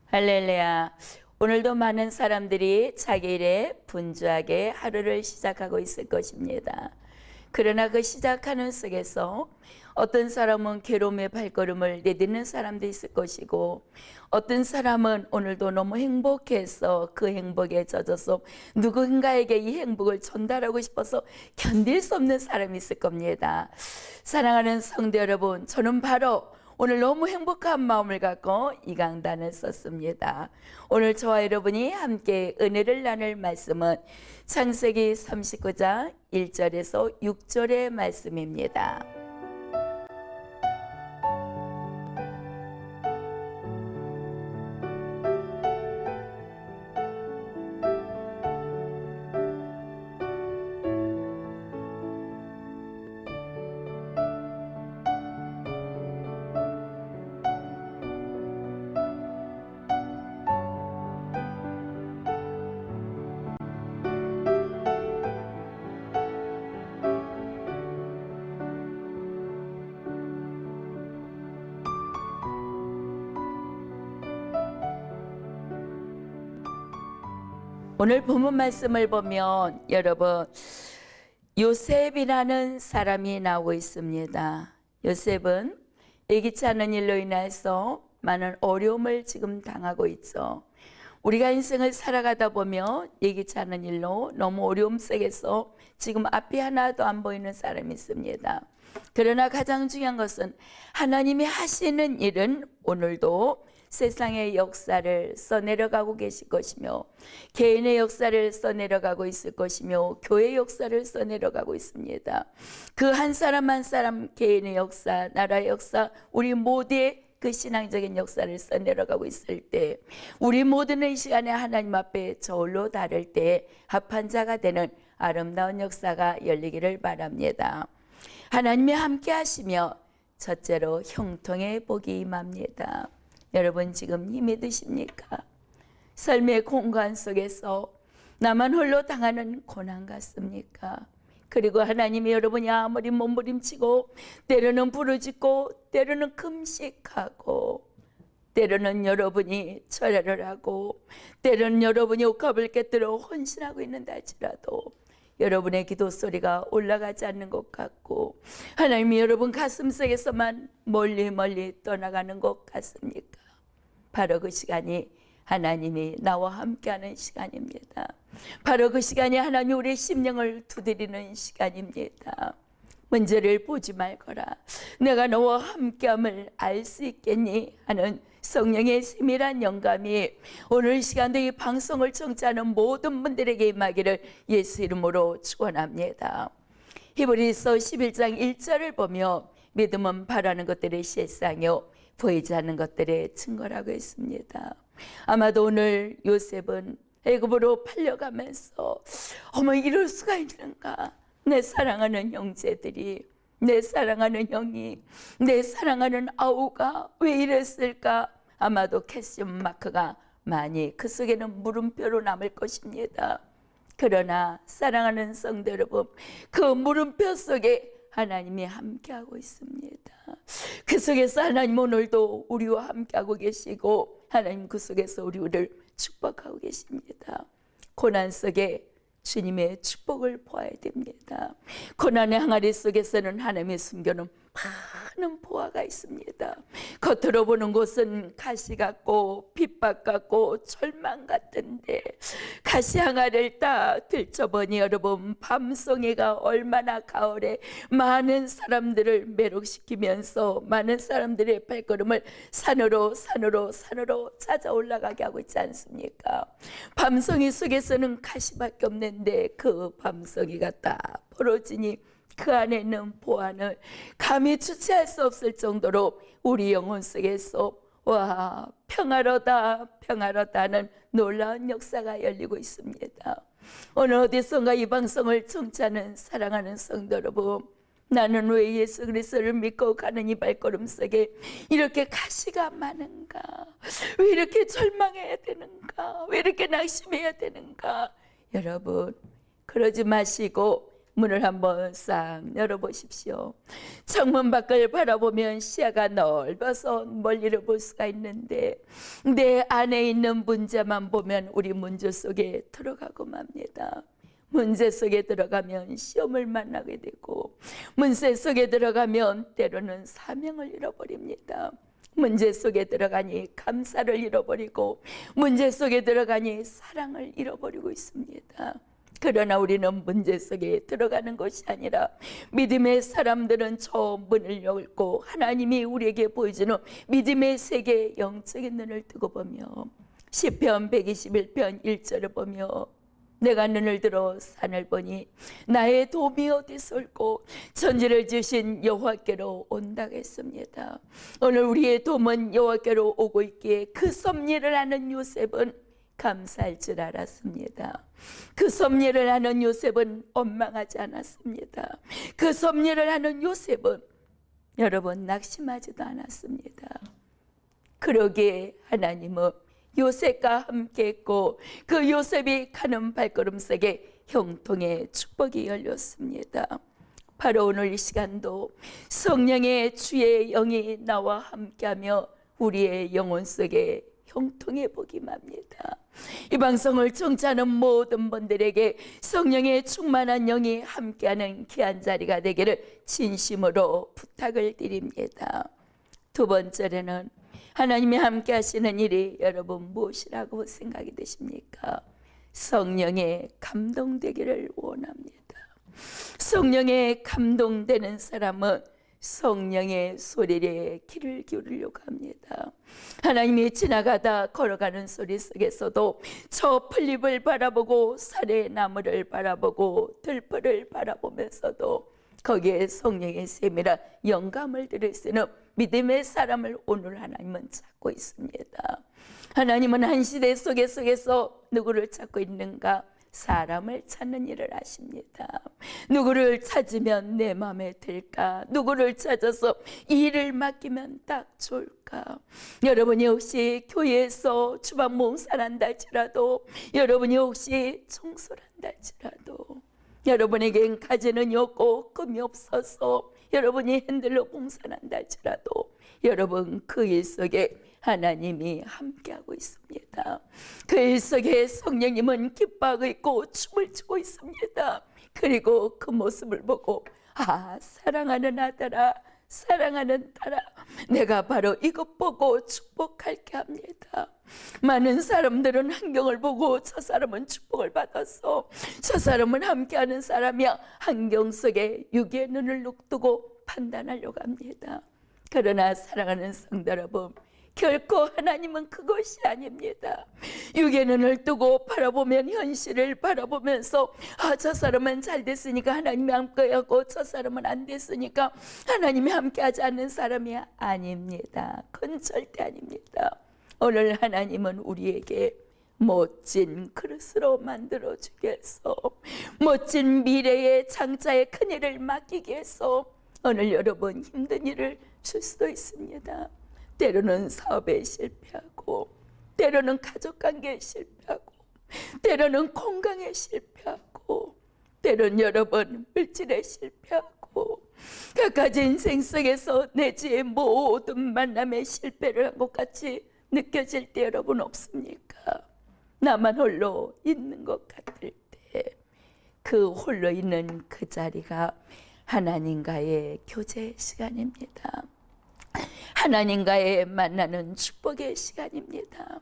할렐루야. 오늘도 많은 사람들이 자기 일에 분주하게 하루를 시작하고 있을 것입니다. 그러나 그 시작하는 속에서 어떤 사람은 괴로움의 발걸음을 내딛는 사람도 있을 것이고, 어떤 사람은 오늘도 너무 행복해서 그 행복에 젖어서 누군가에게 이 행복을 전달하고 싶어서 견딜 수 없는 사람이 있을 겁니다. 사랑하는 성도 여러분, 저는 바로 오늘 너무 행복한 마음을 갖고 이 강단을 썼습니다. 오늘 저와 여러분이 함께 은혜를 나눌 말씀은 창세기 39장 1절에서 6절의 말씀입니다. 오늘 본문 말씀을 보면 여러분, 요셉이라는 사람이 나오고 있습니다. 요셉은 예기치 않은 일로 인해서 많은 어려움을 지금 당하고 있죠. 우리가 인생을 살아가다 보면 예기치 않은 일로 너무 어려움 속에서 지금 앞이 하나도 안 보이는 사람이 있습니다. 그러나 가장 중요한 것은 하나님이 하시는 일은 오늘도 세상의 역사를 써내려가고 계실 것이며, 개인의 역사를 써내려가고 있을 것이며, 교회의 역사를 써내려가고 있습니다. 그 한 사람 한 사람 개인의 역사, 나라의 역사, 우리 모두의 그 신앙적인 역사를 써내려가고 있을 때, 우리 모두는 이 시간에 하나님 앞에 저울로 다를 때 합한 자가 되는 아름다운 역사가 열리기를 바랍니다. 하나님이 함께 하시며 첫째로 형통의 복이 임합니다. 여러분 지금 힘이 드십니까? 삶의 공간 속에서 나만 홀로 당하는 고난 같습니까? 그리고 하나님이 여러분이 아무리 몸부림치고 때로는 부르짖고 때로는 금식하고 때로는 여러분이 철야를 하고 때로는 여러분이 옥합을 깨뜨려 헌신하고 있는다 할지라도 여러분의 기도 소리가 올라가지 않는 것 같고, 하나님이 여러분 가슴속에서만 멀리 멀리 떠나가는 것 같습니까? 바로 그 시간이 하나님이 나와 함께하는 시간입니다. 바로 그 시간이 하나님이 우리의 심령을 두드리는 시간입니다. 문제를 보지 말거라, 내가 너와 함께함을 알 수 있겠니 하는 성령의 세밀한 영감이 오늘 시간도 이 방송을 청취하는 모든 분들에게 임하기를 예수 이름으로 축원합니다. 히브리서 11장 1절을 보며 믿음은 바라는 것들의 실상이요 보이지 않는 것들의 증거라고 했습니다. 아마도 오늘 요셉은 애굽으로 팔려가면서 어머 이럴 수가 있는가, 내 사랑하는 형제들이, 내 사랑하는 형이, 내 사랑하는 아우가 왜 이랬을까, 아마도 퀘스천 마크가 많이 그 속에는 물음표로 남을 것입니다. 그러나 사랑하는 성도 여러분, 그 물음표 속에 하나님이 함께하고 있습니다. 그 속에서 하나님 오늘도 우리와 함께하고 계시고, 하나님 그 속에서 우리를 축복하고 계십니다. 고난 속에 주님의 축복을 보아야 됩니다. 고난의 항아리 속에서는 하나님의 숨겨놓은 많은 보화가 있습니다. 겉으로 보는 곳은 가시 같고 핍박 같고 절망 같은데, 가시 항아리를 딱 들춰보니 여러분, 밤송이가 얼마나 가을에 많은 사람들을 매록시키면서 많은 사람들의 발걸음을 산으로 찾아 올라가게 하고 있지 않습니까? 밤송이 속에서는 가시밖에 없는데 그 밤송이가 딱 벌어지니 그 안에 있는 보안을 감히 주체할 수 없을 정도로 우리 영혼 속에서 와 평화로다 하는 놀라운 역사가 열리고 있습니다. 오늘 어디선가 이 방송을 청취하는 사랑하는 성도 여러분, 나는 왜 예수 그리스도를 믿고 가는 이 발걸음 속에 이렇게 가시가 많은가, 왜 이렇게 절망해야 되는가, 왜 이렇게 낙심해야 되는가. 여러분 그러지 마시고 문을 한번 싹 열어보십시오. 창문 밖을 바라보면 시야가 넓어서 멀리를 볼 수가 있는데 내 안에 있는 문제만 보면 우리 문제 속에 들어가고 맙니다. 문제 속에 들어가면 시험을 만나게 되고 문제 속에 들어가면 때로는 사명을 잃어버립니다. 문제 속에 들어가니 감사를 잃어버리고 문제 속에 들어가니 사랑을 잃어버리고 있습니다. 그러나 우리는 문제 속에 들어가는 것이 아니라 믿음의 사람들은 저 문을 열고 하나님이 우리에게 보여주는 믿음의 세계 영적인 눈을 뜨고 보며 시편 121편 1절을 보며 내가 눈을 들어 산을 보니 나의 도움이 어디서 올고 천지를 지으신 여호와께로 온다고 했습니다. 오늘 우리의 도움은 여호와께로 오고 있기에 그 섭리를 아는 요셉은 감사할 줄 알았습니다. 그 섭리를 아는 요셉은 원망하지 않았습니다. 그 섭리를 아는 요셉은 여러분 낙심하지도 않았습니다. 그러기에 하나님은 요셉과 함께 했고 그 요셉이 가는 발걸음색에 형통의 축복이 열렸습니다. 바로 오늘 이 시간도 성령의 주의 영이 나와 함께하며 우리의 영혼 속에 형통의 복이 맙니다. 이 방송을 청취하는 모든 분들에게 성령의 충만한 영이 함께하는 귀한 자리가 되기를 진심으로 부탁을 드립니다. 두 번째로는 하나님이 함께 하시는 일이 여러분 무엇이라고 생각이 되십니까? 성령에 감동되기를 원합니다. 성령에 감동되는 사람은 성령의 소리에 귀를 기울이려고 합니다. 하나님이 지나가다 걸어가는 소리 속에서도 저 풀잎을 바라보고 산의 나무를 바라보고 들풀을 바라보면서도 거기에 성령의 세밀한 영감을 들을 수 있는 믿음의 사람을 오늘 하나님은 찾고 있습니다. 하나님은 한 시대 속에서 누구를 찾고 있는가? 사람을 찾는 일을 하십니다. 누구를 찾으면 내 마음에 들까? 누구를 찾아서 이 일을 맡기면 딱 좋을까? 여러분이 혹시 교회에서 주방 몽사를 한다 할지라도, 여러분이 혹시 청소를 한다 할지라도, 여러분에겐 가지는 없고 금이 없어서 여러분이 핸들로 봉사를 한다 할지라도 여러분 그 일 속에 하나님이 함께하고 있습니다. 그 일 속에 성령님은 기뻐하고 있고 춤을 추고 있습니다. 그리고 그 모습을 보고 사랑하는 아들아, 사랑하는 딸아, 내가 바로 이것 보고 축복할게 합니다. 많은 사람들은 환경을 보고 저 사람은 축복을 받았어, 저 사람은 함께하는 사람이야, 환경 속에 육의 눈을 뜨고 판단하려고 합니다. 그러나 사랑하는 성도 여러분, 결코 하나님은 그것이 아닙니다. 육의 눈을 뜨고 바라보면 현실을 바라보면서 저 사람은 잘 됐으니까 하나님이 함께하고 저 사람은 안 됐으니까 하나님이 함께하지 않는 사람이 아닙니다. 그건 절대 아닙니다. 오늘 하나님은 우리에게 멋진 그릇으로 만들어주기 위해서, 멋진 미래의 장자의 큰일을 맡기기 위해서 오늘 여러분 힘든 일을 줄 수도 있습니다. 때로는 사업에 실패하고, 때로는 가족관계에 실패하고, 때로는 건강에 실패하고, 때로는 여러분 물질에 실패하고, 각가지 인생 속에서 내 주의 모든 만남에 실패를 한 것 같이 느껴질 때 여러분 없습니까? 나만 홀로 있는 것 같을 때 그 홀로 있는 그 자리가 하나님과의 교제 시간입니다. 하나님과의 만나는 축복의 시간입니다.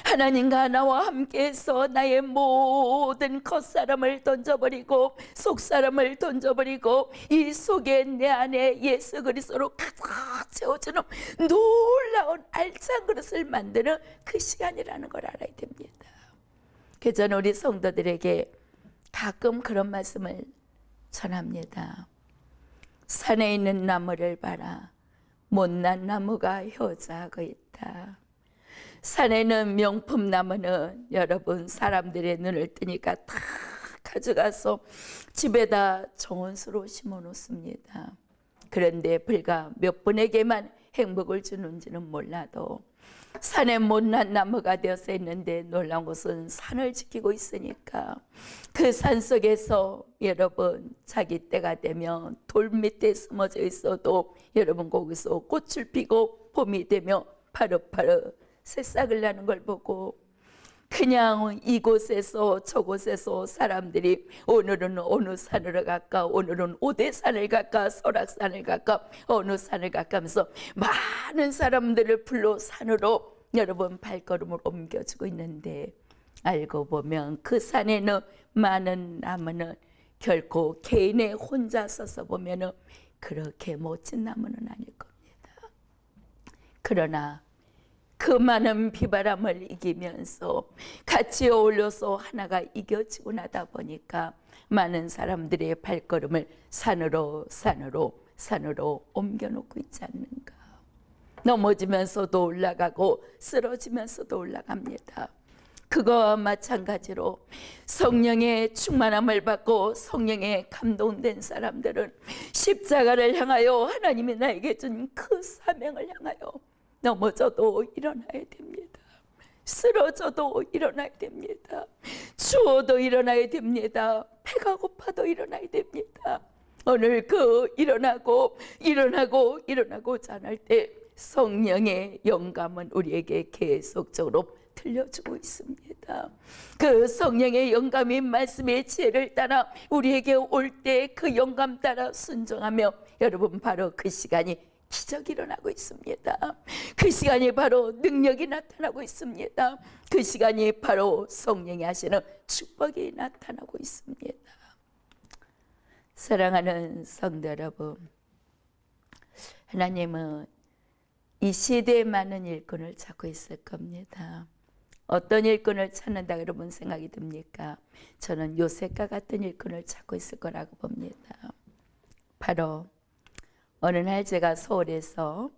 하나님과 나와 함께해서 나의 모든 겉사람을 던져버리고 속사람을 던져버리고 이 속에 내 안에 예수 그리스도로 가득 채워주는 놀라운 알찬 그릇을 만드는 그 시간이라는 걸 알아야 됩니다. 그래서 우리 성도들에게 가끔 그런 말씀을 전합니다. 산에 있는 나무를 봐라. 못난 나무가 효자하고 있다. 산에는 명품 나무는 여러분 사람들의 눈을 뜨니까 다 가져가서 집에다 정원수로 심어 놓습니다. 그런데 불과 몇 분에게만 행복을 주는지는 몰라도 산에 못난 나무가 되어서 있는데 놀라운 것은 산을 지키고 있으니까 그 산 속에서 여러분 자기 때가 되면 돌 밑에 숨어져 있어도 여러분 거기서 꽃을 피고 봄이 되면 파릇파릇 새싹을 나는 걸 보고 그냥 이곳에서 저곳에서 사람들이 오늘은 어느 산으로 갈까, 오늘은 오대산을 갈까, 설악산을 갈까, 어느 산을 갈까 하면서 많은 사람들을 불러 산으로 여러분 발걸음을 옮겨주고 있는데 알고 보면 그 산에는 많은 나무는 결코 개인의 혼자 서서 보면은 그렇게 멋진 나무는 아닐 겁니다. 그러나 그 많은 비바람을 이기면서 같이 어울려서 하나가 이겨지고 나다 보니까 많은 사람들의 발걸음을 산으로 옮겨놓고 있지 않는가. 넘어지면서도 올라가고 쓰러지면서도 올라갑니다. 그거와 마찬가지로 성령의 충만함을 받고 성령에 감동된 사람들은 십자가를 향하여 하나님이 나에게 준 그 사명을 향하여 넘어져도 일어나야 됩니다. 쓰러져도 일어나야 됩니다. 추워도 일어나야 됩니다. 배가 고파도 일어나야 됩니다. 오늘 그 일어나고자 할 때 성령의 영감은 우리에게 계속적으로 들려주고 있습니다. 그 성령의 영감인 말씀의 지혜를 따라 우리에게 올 때 그 영감 따라 순종하며 여러분 바로 그 시간이 기적이 일어나고 있습니다. 그 시간이 바로 능력이 나타나고 있습니다. 그 시간이 바로 성령이 하시는 축복이 나타나고 있습니다. 사랑하는 성도 여러분, 하나님은 이 시대에 많은 일꾼을 찾고 있을 겁니다. 어떤 일꾼을 찾는다 여러분 생각이 듭니까? 저는 요셉과 같은 일꾼을 찾고 있을 거라고 봅니다. 바로 어느 날 제가 서울에서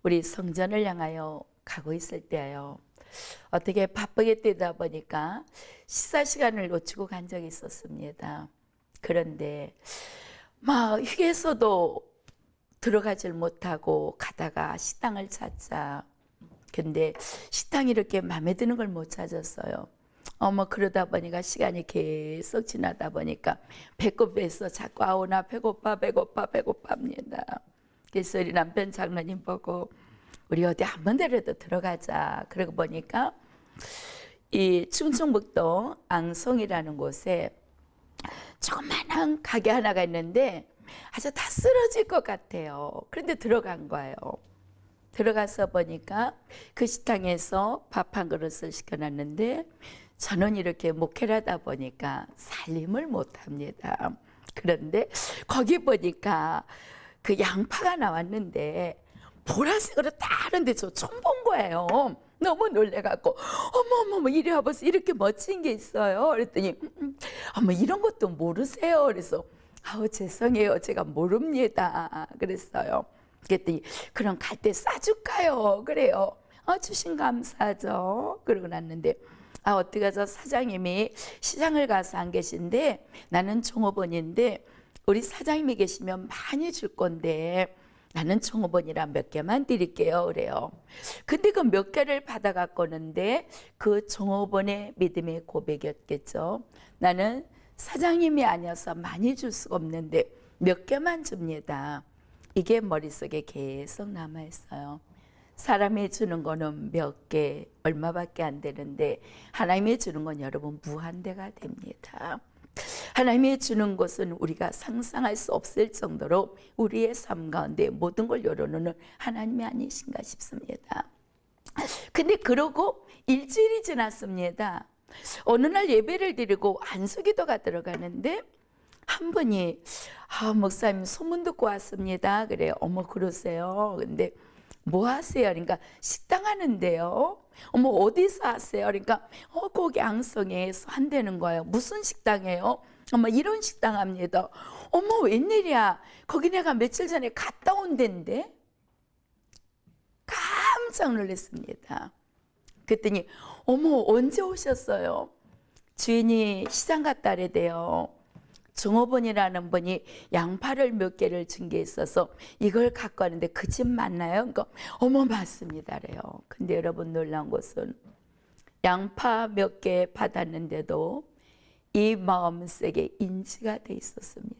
우리 성전을 향하여 가고 있을 때요. 어떻게 바쁘게 뛰다 보니까 식사 시간을 놓치고 간 적이 있었습니다. 그런데 막 휴게소도 들어가질 못하고 가다가 식당을 찾자. 근데 식당이 이렇게 마음에 드는 걸 못 찾았어요. 그러다 보니까 시간이 계속 지나다 보니까 배고파서 자꾸 나 배고파합니다. 그래서 우리 남편 장로님 보고 우리 어디 한 번더라도 들어가자. 그러고 보니까 이 충청북도 앙송이라는 곳에 조그만한 가게 하나가 있는데 아주 다 쓰러질 것 같아요. 그런데 들어간 거예요. 들어가서 보니까 그 식당에서 밥 한 그릇을 시켜놨는데 저는 이렇게 목회를 하다 보니까 살림을 못합니다. 그런데 거기 보니까 그 양파가 나왔는데 보라색으로 다 하는데 저 처음 본 거예요. 너무 놀래갖고 어머 이리 와보세요. 이렇게 멋진 게 있어요. 그랬더니 어머 이런 것도 모르세요. 그래서 죄송해요. 제가 모릅니다. 그랬어요. 그랬더니 그럼 갈 때 싸줄까요? 그래요. 주신 감사하죠. 그러고 났는데 어떻게 해서 사장님이 시장을 가서 안 계신데 나는 종업원인데 우리 사장님이 계시면 많이 줄 건데 나는 종업원이라 몇 개만 드릴게요. 그래요. 근데 그 몇 개를 받아갔거는데 그 종업원의 믿음의 고백이었겠죠. 나는 사장님이 아니어서 많이 줄 수가 없는데 몇 개만 줍니다. 이게 머릿속에 계속 남아있어요. 사람이 주는 거는 몇 개, 얼마밖에 안 되는데 하나님이 주는 건 여러분 무한대가 됩니다. 하나님이 주는 것은 우리가 상상할 수 없을 정도로 우리의 삶 가운데 모든 걸 열어놓는 하나님이 아니신가 싶습니다. 근데 그러고 일주일이 지났습니다. 어느 날 예배를 드리고 안수기도가 들어가는데 한 분이 목사님 소문 듣고 왔습니다. 그래요. 그러세요. 근데 뭐 하세요? 그러니까 식당 하는데요. 어디서 하세요? 그러니까 거기 앙성에서 한다는 거예요. 무슨 식당이에요? 이런 식당 합니다. 웬일이야? 거기 내가 며칠 전에 갔다 온 데인데? 깜짝 놀랐습니다. 그랬더니 언제 오셨어요? 주인이 시장 갔다 오래돼요. 종업원이라는 분이 양파를 몇 개를 준 게 있어서 이걸 갖고 왔는데 그 집 맞나요? 그러니까 어머 맞습니다래요. 근데 여러분 놀라운 것은 양파 몇 개 받았는데도 이 마음속에 인지가 돼 있었습니다.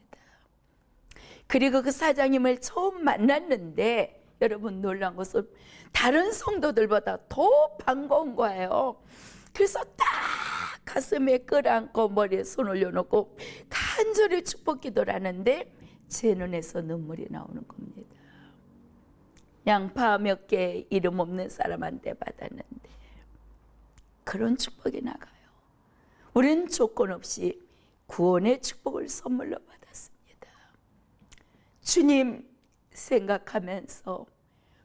그리고 그 사장님을 처음 만났는데 여러분 놀란 것은 다른 성도들보다 더 반가운 거예요. 그래서 딱 가슴에 끌어안고 머리에 손 올려놓고 간절히 축복 기도를 하는데 제 눈에서 눈물이 나오는 겁니다. 양파 몇 개 이름 없는 사람한테 받았는데 그런 축복이 나가요. 우리는 조건 없이 구원의 축복을 선물로 받았습니다. 주님 생각하면서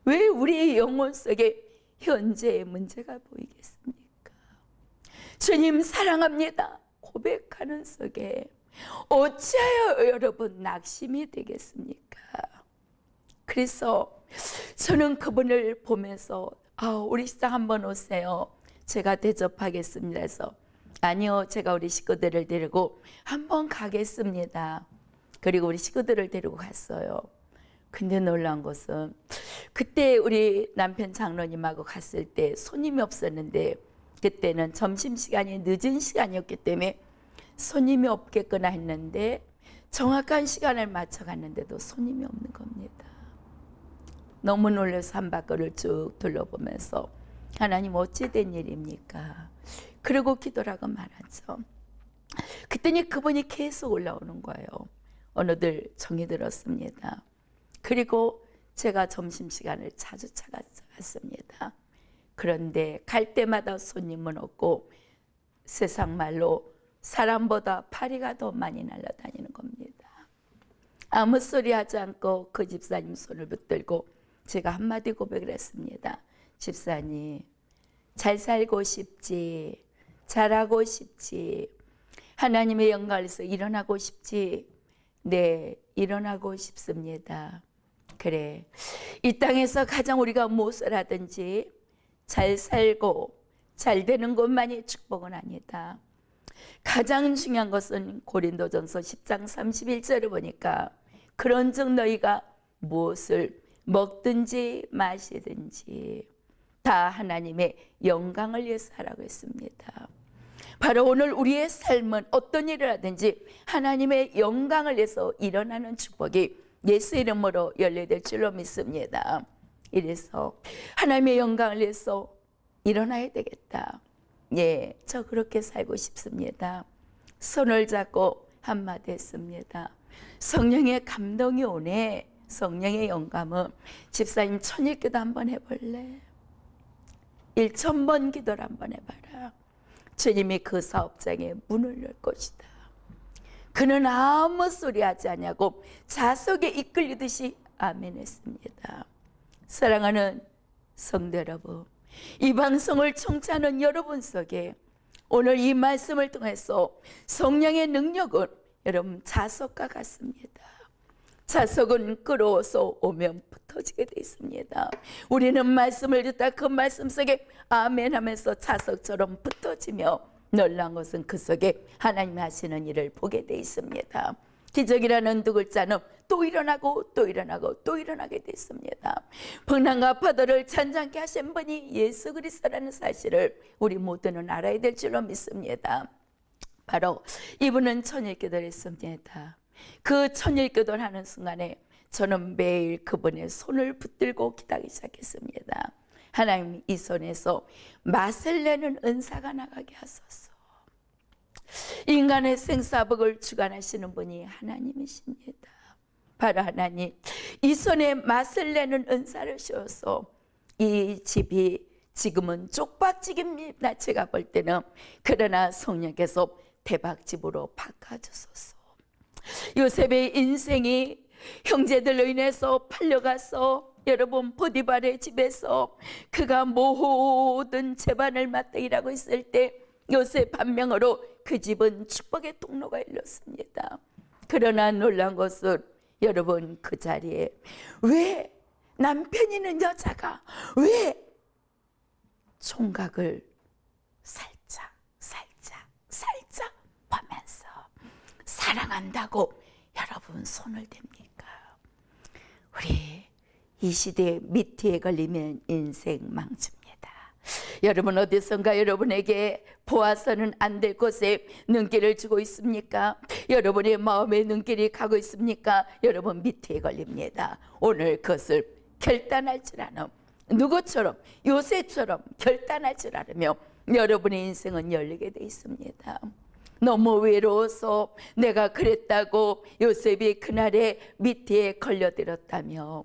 왜 우리의 영혼 속에 현재의 문제가 보이겠습니까? 주님 사랑합니다 고백하는 속에 어찌하여 여러분 낙심이 되겠습니까? 그래서 저는 그분을 보면서 우리 식당 한번 오세요. 제가 대접하겠습니다 해서 아니요 제가 우리 식구들을 데리고 한번 가겠습니다. 그리고 우리 식구들을 데리고 갔어요. 근데 놀라운 것은 그때 우리 남편 장로님하고 갔을 때 손님이 없었는데 그때는 점심시간이 늦은 시간이었기 때문에 손님이 없겠거나 했는데 정확한 시간을 맞춰 갔는데도 손님이 없는 겁니다. 너무 놀라서 한 바퀴를 쭉 둘러보면서 하나님 어찌 된 일입니까? 그러고 기도를 하고 말하죠. 그랬더니 그분이 계속 올라오는 거예요. 어느들 정이 들었습니다. 그리고 제가 점심시간을 자주 찾아갔습니다. 그런데 갈 때마다 손님은 없고 세상 말로 사람보다 파리가 더 많이 날아다니는 겁니다. 아무 소리 하지 않고 그 집사님 손을 붙들고 제가 한마디 고백을 했습니다. 집사님 잘 살고 싶지, 잘하고 싶지, 하나님의 영광을 위해서 일어나고 싶지. 네, 일어나고 싶습니다. 그래, 이 땅에서 가장 우리가 무엇을 하든지 잘 살고 잘 되는 것만이 축복은 아니다. 가장 중요한 것은 고린도전서 10장 31절을 보니까 그런즉 너희가 무엇을 먹든지 마시든지 다 하나님의 영광을 위해서 하라고 했습니다. 바로 오늘 우리의 삶은 어떤 일을 하든지 하나님의 영광을 위해서 일어나는 축복이 예수 이름으로 열려될 줄로 믿습니다. 이래서 하나님의 영광을 위해서 일어나야 되겠다. 예, 저 그렇게 살고 싶습니다. 손을 잡고 한마디 했습니다. 성령의 감동이 오네. 성령의 영감은 집사님 천일기도 한번 해볼래? 1000번 기도를 한번 해봐라. 주님이 그 사업장에 문을 열 것이다. 그는 아무 소리 하지 않냐고 자석에 이끌리듯이 아멘 했습니다. 사랑하는 성도 여러분, 이 방송을 청취하는 여러분 속에 오늘 이 말씀을 통해서 성령의 능력은 여러분 자석과 같습니다. 자석은 끌어서 오면 붙어지게 되어 있습니다. 우리는 말씀을 듣다 그 말씀 속에 아멘 하면서 자석처럼 붙어지며 놀란 것은 그 속에 하나님 하시는 일을 보게 되어 있습니다. 기적이라는 두 글자는 또 일어나고 또 일어나고 또 일어나게 되어 있습니다. 풍랑과 파도를 잔잔케 하신 분이 예수 그리스도라는 사실을 우리 모두는 알아야 될 줄로 믿습니다. 바로 이분은 천일기도를 했습니다. 그 천일기도를 하는 순간에 저는 매일 그분의 손을 붙들고 기다리기 시작했습니다. 하나님 이 손에서 맛을 내는 은사가 나가게 하소서. 인간의 생사복을 주관하시는 분이 하나님이십니다. 바로 하나님 이 손에 맛을 내는 은사를 주어서 이 집이 지금은 쪽박집입니다. 제가 볼 때는. 그러나 성령께서 대박집으로 바꿔주소서. 요셉의 인생이 형제들로 인해서 팔려가서 여러분 보디발의 집에서 그가 모든 재반을 맡아 일하고 있을 때 요셉 반명으로 그 집은 축복의 통로가 열렸습니다. 그러나 놀란 것은 여러분 그 자리에 왜 남편 있는 여자가 왜 총각을 살짝 보면서 사랑한다고 여러분 손을 댑니까? 우리 이 시대에 미티에 걸리면 인생 망칩니다. 여러분 어디선가 여러분에게 보아서는 안 될 곳에 눈길을 주고 있습니까? 여러분의 마음에 눈길이 가고 있습니까? 여러분 미티에 걸립니다. 오늘 그것을 결단할 줄 아는, 누구처럼 요셉처럼 결단할 줄 알으며 여러분의 인생은 열리게 돼 있습니다. 너무 외로워서 내가 그랬다고 요셉이 그날에 미티에 걸려들었다며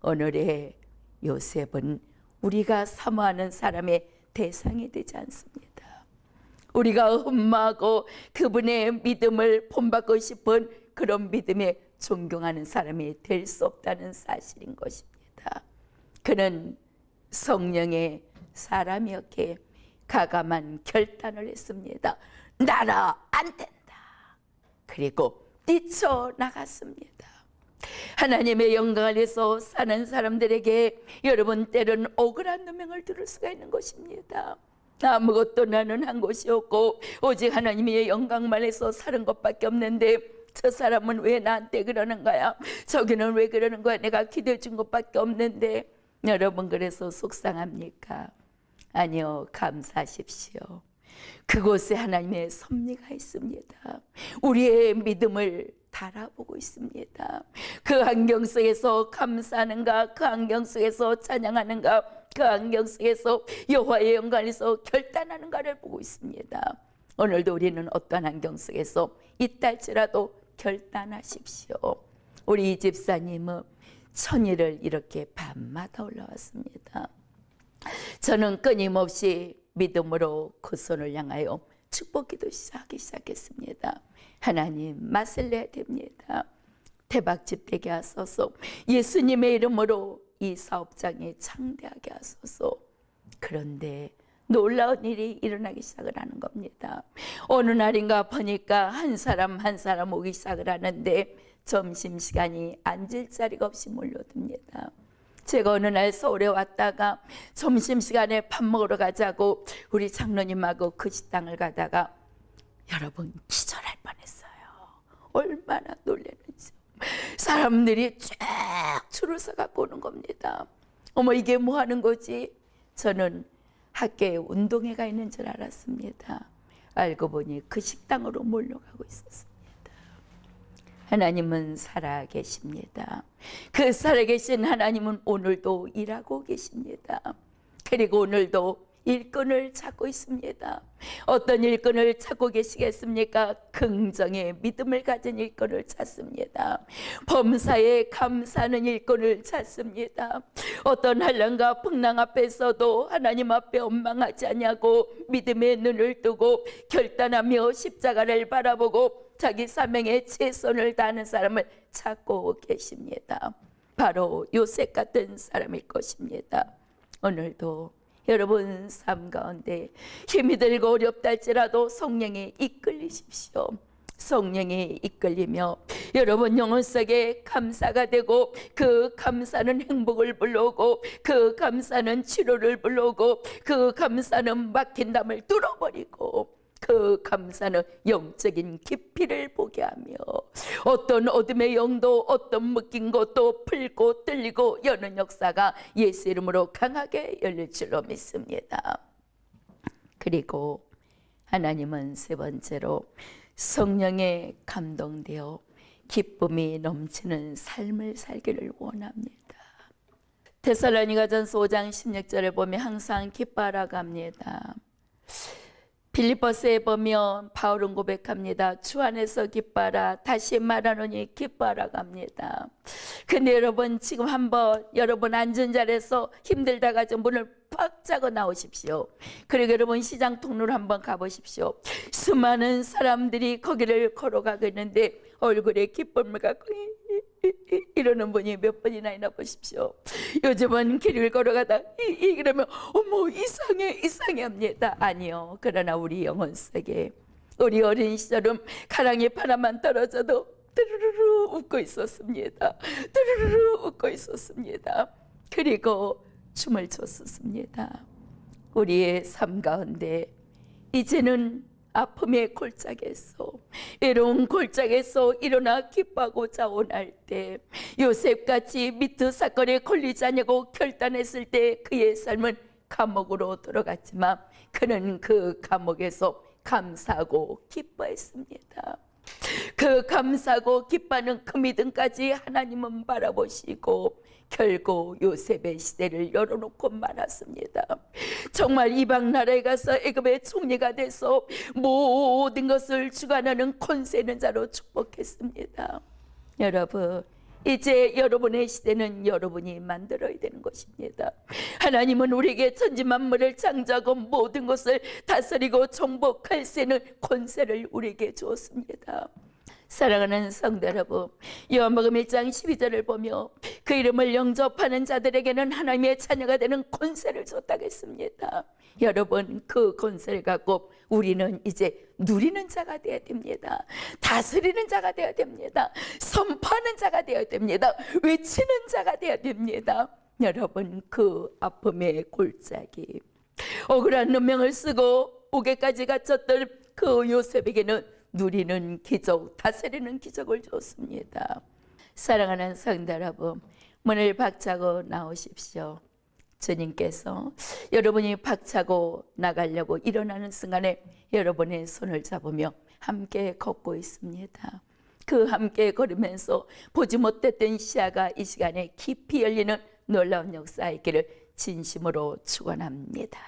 오늘의 요셉은 우리가 사모하는 사람의 대상이 되지 않습니다. 우리가 흠모하고 그분의 믿음을 본받고 싶은 그런 믿음에 존경하는 사람이 될 수 없다는 사실인 것입니다. 그는 성령의 사람이었기에 가감한 결단을 했습니다. 나라 안 된다. 그리고 뛰쳐나갔습니다. 하나님의 영광을 위해서 사는 사람들에게 여러분 때로는 억울한 누명을 들을 수가 있는 것입니다. 아무것도 나는 한 것이 없고 오직 하나님의 영광만 해서 사는 것밖에 없는데 저 사람은 왜 나한테 그러는 거야? 저기는 왜 그러는 거야? 내가 기도해 준 것밖에 없는데. 여러분 그래서 속상합니까? 아니요, 감사하십시오. 그곳에 하나님의 섭리가 있습니다. 우리의 믿음을 달아보고 있습니다. 그 환경 속에서 감사하는가, 그 환경 속에서 찬양하는가, 그 환경 속에서 여호와의 영광에서 결단하는가를 보고 있습니다. 오늘도 우리는 어떤 환경 속에서 있다 할지라도 결단하십시오. 우리 이 집사님은 천일을 이렇게 밤마다 올라왔습니다. 저는 끊임없이 믿음으로 그 손을 향하여 축복기도 하기 시작했습니다. 하나님 맛을 내야 됩니다. 대박집 되게 하소서. 예수님의 이름으로 이 사업장에 창대하게 하소서. 그런데 놀라운 일이 일어나기 시작을 하는 겁니다. 어느 날인가 보니까 한 사람 한 사람 오기 시작을 하는데 점심시간이 앉을 자리가 없이 몰려듭니다. 제가 어느 날 서울에 왔다가 점심시간에 밥 먹으러 가자고 우리 장로님하고 그 식당을 가다가 여러분 기절할 뻔했어요. 얼마나 놀랐는지. 사람들이 쫙 줄을 서갖고 오는 겁니다. 어머 이게 뭐 하는 거지? 저는 학교에 운동회가 있는 줄 알았습니다. 알고 보니 그 식당으로 몰려가고 있었습니다. 하나님은 살아계십니다. 그 살아계신 하나님은 오늘도 일하고 계십니다. 그리고 오늘도 일꾼을 찾고 있습니다. 어떤 일꾼을 찾고 계시겠습니까? 긍정의 믿음을 가진 일꾼을 찾습니다. 범사에 감사하는 일꾼을 찾습니다. 어떤 한란과 풍랑 앞에서도 하나님 앞에 원망하지 않냐고 믿음의 눈을 뜨고 결단하며 십자가를 바라보고 자기 사명에 최선을 다하는 사람을 찾고 계십니다. 바로 요셉 같은 사람일 것입니다. 오늘도 여러분 삶 가운데 힘이 들고 어렵다 할지라도 성령에 이끌리십시오. 성령에 이끌리며 여러분 영혼 속에 감사가 되고 그 감사는 행복을 불러오고 그 감사는 치료를 불러오고 그 감사는 막힌 담을 뚫어버리고 그 감사는 영적인 깊이를 보게 하며 어떤 어둠의 영도 어떤 묶인 것도 풀고 뚫리고 여는 역사가 예수 이름으로 강하게 열릴 줄로 믿습니다. 그리고 하나님은 세 번째로 성령에 감동되어 기쁨이 넘치는 삶을 살기를 원합니다. 데살로니가전서 5장 16절에 보면 항상 기뻐하라고 합니다. 빌립보서에 보면 바울은 고백합니다. 주 안에서 기뻐하라. 다시 말하노니 기뻐하라고 합니다. 근데 여러분 지금 한번 여러분 앉은 자리에서 힘들다가 좀 문을 팍 짜고 나오십시오. 그리고 여러분 시장 통로로 한번 가보십시오. 수많은 사람들이 거기를 걸어가고 있는데 얼굴에 기쁨을 갖고 이러는 분이 몇 분이나 있나 보십시오. 요즘은 길을 걸어가다 그러면 어머 이상해 합니다. 아니요. 그러나 우리 영혼 속에 우리 어린 시절은 가랑이 하나만 떨어져도 뚜루루루 웃고 있었습니다. 뚜루루루 웃고 있었습니다. 그리고 춤을 췄었습니다. 우리의 삶 가운데 이제는 아픔의 골짜기에서, 외로운 골짜기에서 일어나 기뻐하고 자원할 때, 요셉같이 미트 사건에 걸리지 않냐고 결단했을 때 그의 삶은 감옥으로 들어갔지만 그는 그 감옥에서 감사하고 기뻐했습니다. 그 감사하고 기뻐하는 그 믿음까지 하나님은 바라보시고 결국 요셉의 시대를 열어놓고 말았습니다. 정말 이방 나라에 가서 애굽의 총리가 돼서 모든 것을 주관하는 권세 있는 자로 축복했습니다. 여러분, 이제 여러분의 시대는 여러분이 만들어야 되는 것입니다. 하나님은 우리에게 천지 만물을 창조하고 모든 것을 다스리고 정복할 수 있는 권세를 우리에게 주었습니다. 사랑하는 성도 여러분, 요한복음 1장 12절을 보며 그 이름을 영접하는 자들에게는 하나님의 자녀가 되는 권세를 줬다고 했습니다. 여러분, 그 권세를 갖고 우리는 이제 누리는 자가 되어야 됩니다. 다스리는 자가 되어야 됩니다. 선포하는 자가 되어야 됩니다. 외치는 자가 되어야 됩니다. 여러분, 그 아픔의 골짜기, 억울한 누명을 쓰고 옥에까지 갇혔던 그 요셉에게는 누리는 기적, 다스리는 기적을 줬습니다. 사랑하는 성도 여러분, 문을 박차고 나오십시오. 주님께서 여러분이 박차고 나가려고 일어나는 순간에 여러분의 손을 잡으며 함께 걷고 있습니다. 그 함께 걸으면서 보지 못했던 시야가 이 시간에 깊이 열리는 놀라운 역사의 길을 진심으로 축원합니다.